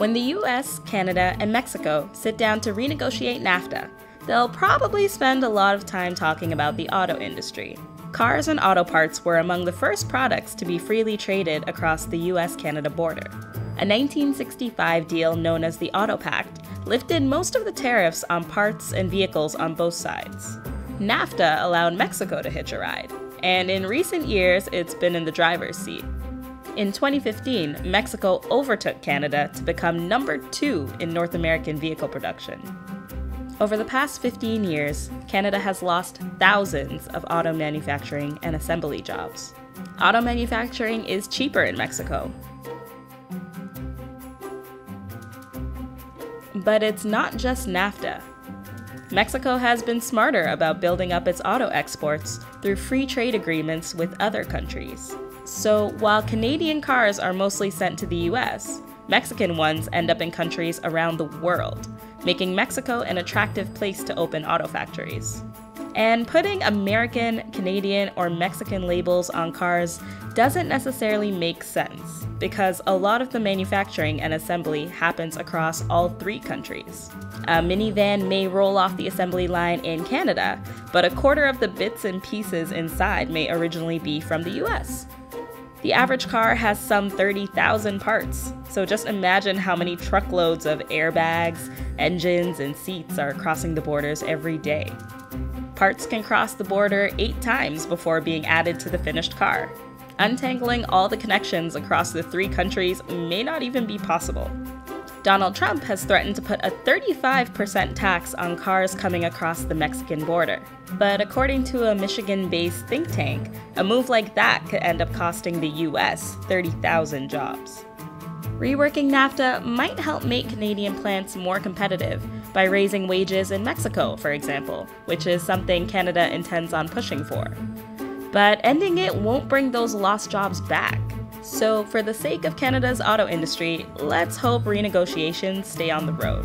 When the US, Canada, and Mexico sit down to renegotiate NAFTA, they'll probably spend a lot of time talking about the auto industry. Cars and auto parts were among the first products to be freely traded across the US-Canada border. A 1965 deal known as the Auto Pact lifted most of the tariffs on parts and vehicles on both sides. NAFTA allowed Mexico to hitch a ride, and in recent years it's been in the driver's seat. In 2015, Mexico overtook Canada to become number 2 in North American vehicle production. Over the past 15 years, Canada has lost thousands of auto manufacturing and assembly jobs. Auto manufacturing is cheaper in Mexico. But it's not just NAFTA. Mexico has been smarter about building up its auto exports through free trade agreements with other countries. So while Canadian cars are mostly sent to the US, Mexican ones end up in countries around the world, making Mexico an attractive place to open auto factories. And putting American, Canadian, or Mexican labels on cars doesn't necessarily make sense, because a lot of the manufacturing and assembly happens across all 3 countries. A minivan may roll off the assembly line in Canada, but a quarter of the bits and pieces inside may originally be from the US. The average car has some 30,000 parts, so just imagine how many truckloads of airbags, engines, and seats are crossing the borders every day. Parts can cross the border 8 times before being added to the finished car. Untangling all the connections across the 3 countries may not even be possible. Donald Trump has threatened to put a 35% tax on cars coming across the Mexican border. But according to a Michigan-based think tank, a move like that could end up costing the US 30,000 jobs. Reworking NAFTA might help make Canadian plants more competitive by raising wages in Mexico, for example, which is something Canada intends on pushing for. But ending it won't bring those lost jobs back. So for the sake of Canada's auto industry, let's hope renegotiations stay on the road.